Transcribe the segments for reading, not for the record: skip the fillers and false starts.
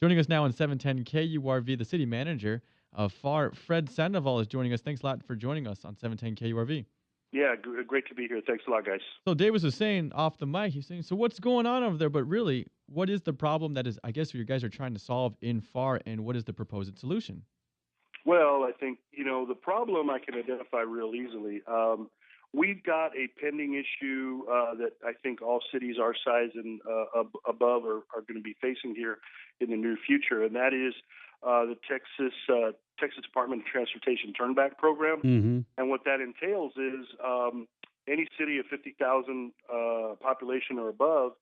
Joining us now on 710 KURV, the city manager of Pharr, Fred Sandoval, is joining us. Thanks a lot for joining us on 710 KURV. Yeah, great to be here. Thanks a lot, guys. So Davis was saying off the mic, he's saying, so what's going on over there? But really, what is the problem that is, I guess, you guys are trying to solve in Pharr, and what is the proposed solution? Well, I think, the problem I can identify real easily. We've got a pending issue that I think all cities our size and above are going to be facing here in the near future, and that is the Texas Department of Transportation Turnback Program. Mm-hmm. And what that entails is any city of 50,000 population or above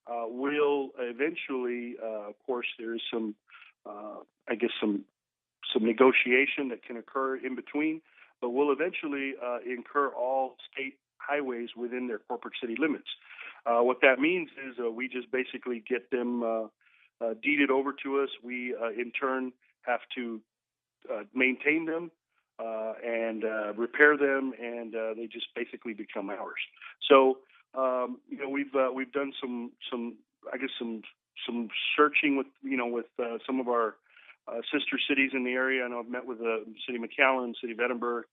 will eventually, of course, there's some, some negotiation that can occur in between, but will eventually incur all state highways within their corporate city limits. What that means is we just basically get them deeded over to us. We, in turn, have to maintain them and repair them, and they just basically become ours. So, we've done some searching with some of our sister cities in the area. I know I've met with the city of McAllen, city of Edinburgh.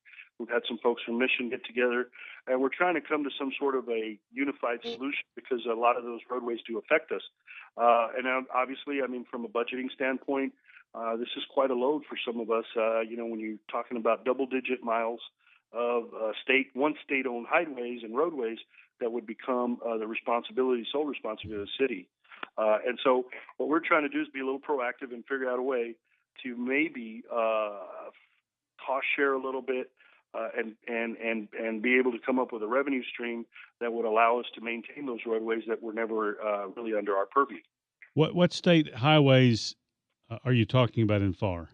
We've had some folks from Mission get together, and we're trying to come to some sort of a unified solution because a lot of those roadways do affect us. And obviously, from a budgeting standpoint, this is quite a load for some of us. When you're talking about double-digit miles of one state-owned highways and roadways that would become the sole responsibility of the city. And so what we're trying to do is be a little proactive and figure out a way to maybe cost share a little bit and be able to come up with a revenue stream that would allow us to maintain those roadways that were never really under our purview. What state highways are you talking about in Pharr?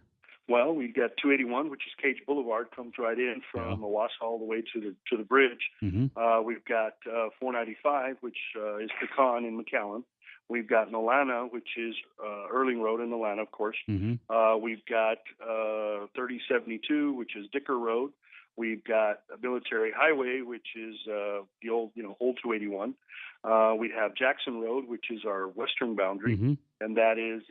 Well, we've got 281, which is Cage Boulevard, comes right in from Owasso all the way to the bridge. Mm-hmm. We've got 495, which is Pecan in McAllen. We've got Nolana, which is Erling Road in Nolana, of course. Mm-hmm. We've got 3072, which is Dicker Road. We've got a Military Highway, which is the old 281. We have Jackson Road, which is our western boundary, mm-hmm. and that is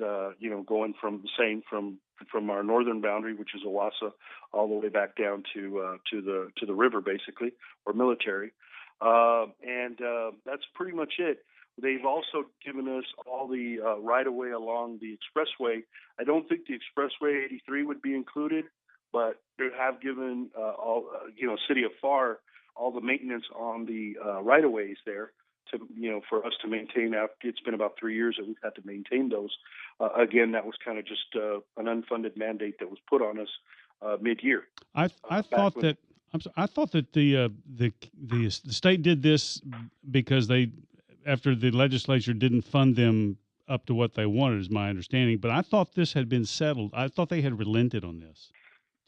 going from our northern boundary, which is Owasso, all the way back down to the river, basically, or Military, and that's pretty much it. They've also given us all the right-of-way along the expressway. I don't think the expressway 83 would be included, but they have given City of Pharr all the maintenance on the right-of-ways there to for us to maintain. It's been about 3 years that we've had to maintain those. Again, that was kind of just an unfunded mandate that was put on us mid-year. I thought that the state did this because after the legislature didn't fund them up to what they wanted, is my understanding. But I thought this had been settled. I thought they had relented on this.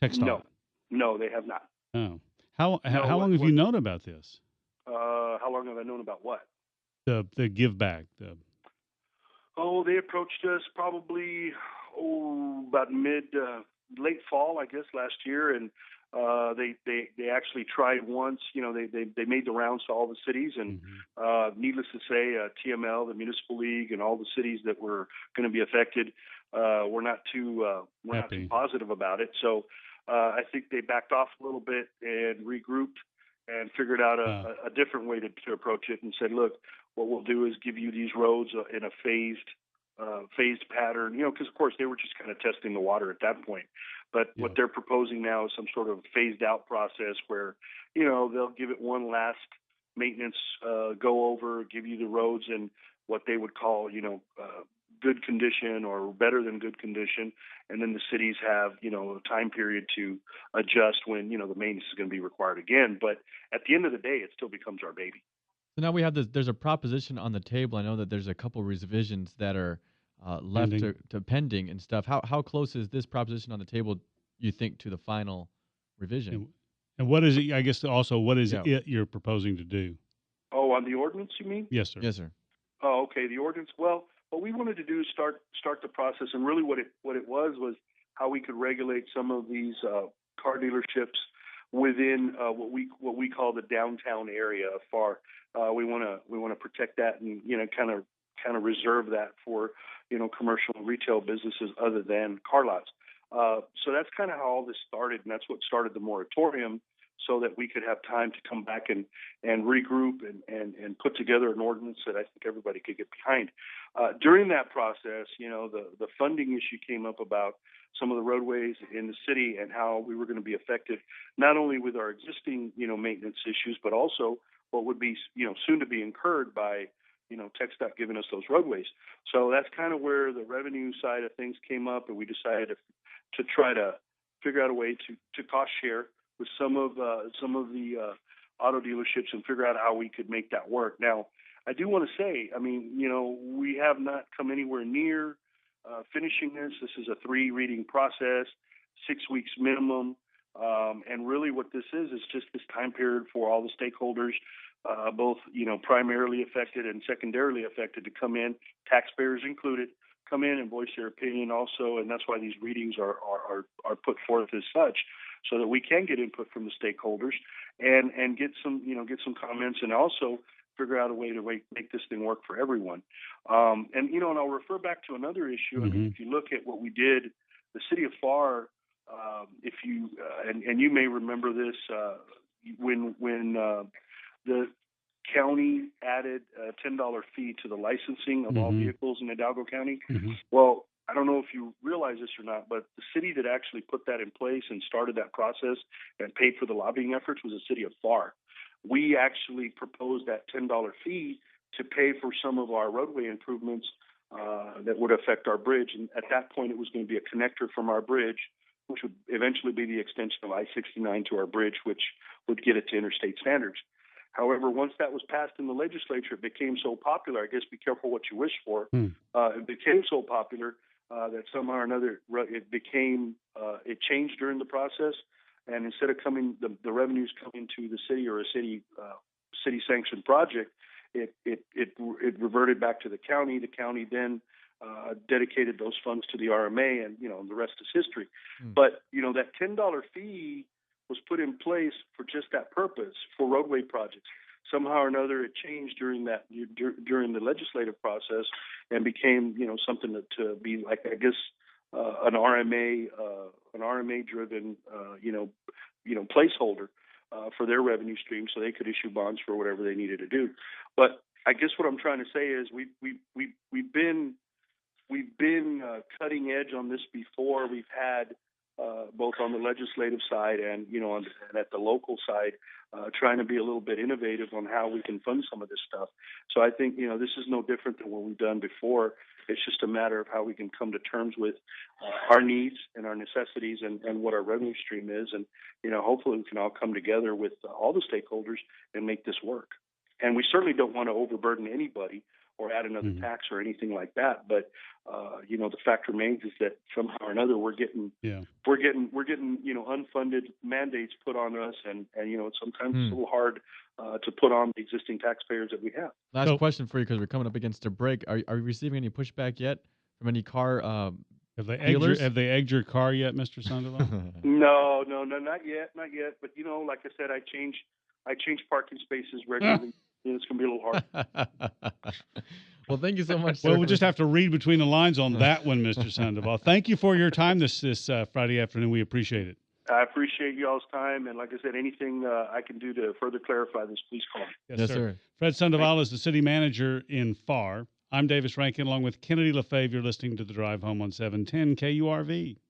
No, they have not. Oh, how long have you known about this? How long have I known about what? The give back. They approached us probably about late fall, I guess, last year, and they actually tried once. They made the rounds to all the cities, and needless to say, TML, the Municipal League, and all the cities that were going to be affected were not too positive about it. So I think they backed off a little bit and regrouped and figured out a different way to approach it, and said, look, what we'll do is give you these roads in a phased pattern, because of course they were just kind of testing the water at that point. But what they're proposing now is some sort of phased out process where, they'll give it one last maintenance go over, give you the roads in what they would call, good condition or better than good condition. And then the cities have, a time period to adjust when, the maintenance is going to be required again. But at the end of the day, it still becomes our baby. So now we have there's a proposition on the table. I know that there's a couple revisions that are left to pending and stuff. How close is this proposition on the table, you think, to the final revision? And what is it? I guess also, what is it you're proposing to do? Oh, on the ordinance, you mean? Yes, sir. Yes, sir. Oh, okay. The ordinance. Well, what we wanted to do is start the process, and really what it was how we could regulate some of these car dealerships within what we call the downtown area of Pharr. We want to protect that and kind of reserve that for commercial and retail businesses other than car lots. So that's kind of how all this started, and that's what started the moratorium, so that we could have time to come back and regroup and put together an ordinance that I think everybody could get behind. During that process, the funding issue came up about some of the roadways in the city and how we were going to be affected, not only with our existing, maintenance issues, but also what would be, soon to be incurred by, TxDOT giving us those roadways. So that's kind of where the revenue side of things came up, and we decided to try to figure out a way to cost share with some of the auto dealerships and figure out how we could make that work. Now, I do want to say, we have not come anywhere near finishing this. This is a 3-reading process, 6 weeks minimum. And really what this is just this time period for all the stakeholders, both, primarily affected and secondarily affected, to come in, taxpayers included, come in and voice their opinion also. And that's why these readings are put forth as such, so that we can get input from the stakeholders and get some comments, and also figure out a way to make this thing work for everyone. And I'll refer back to another issue. I mean, if you look at what we did, the city of Pharr, if you and you may remember this, when the county added a $10 fee to the licensing of all vehicles in Hidalgo County. Well, I don't know if you realize this or not, but the city that actually put that in place and started that process and paid for the lobbying efforts was the city of Pharr. We actually proposed that $10 fee to pay for some of our roadway improvements that would affect our bridge. And at that point, it was going to be a connector from our bridge, which would eventually be the extension of I-69 to our bridge, which would get it to interstate standards. However, once that was passed in the legislature, it became so popular. I guess be careful what you wish for. It became so popular that somehow or another it changed during the process. And instead of the revenues coming to the city or a city sanctioned project, it reverted back to the county. The county then dedicated those funds to the RMA, and the rest is history. But that $10 fee was put in place for just that purpose, for roadway projects. Somehow or another, it changed during the legislative process and became something to be like, I guess, an RMA driven placeholder for their revenue stream, so they could issue bonds for whatever they needed to do. But I guess what I'm trying to say is we've been cutting edge on this before. We've had both on the legislative side and and at the local side, trying to be a little bit innovative on how we can fund some of this stuff. So I think this is no different than what we've done before. It's just a matter of how we can come to terms with our needs and our necessities and what our revenue stream is, and hopefully we can all come together with all the stakeholders and make this work. And we certainly don't want to overburden anybody or add another tax or anything like that. But the fact remains is that somehow or another we're getting unfunded mandates put on us, and sometimes it's a little hard to put on the existing taxpayers that we have. Last question for you, because we're coming up against a break. Are you receiving any pushback yet from any car dealers? Have they egged your car yet, Mr. Sandoval? No, not yet. But like I said, I change parking spaces regularly. It's going to be a little hard. Well, thank you so much, sir. Well, we'll just have to read between the lines on that one, Mr. Sandoval. Thank you for your time this Friday afternoon. We appreciate it. I appreciate y'all's time. And like I said, anything I can do to further clarify this, please call me. Yes, sir. Fred Sandoval is the city manager in Pharr. I'm Davis Rankin, along with Kennedy LaFave. You're listening to The Drive Home on 710 KURV.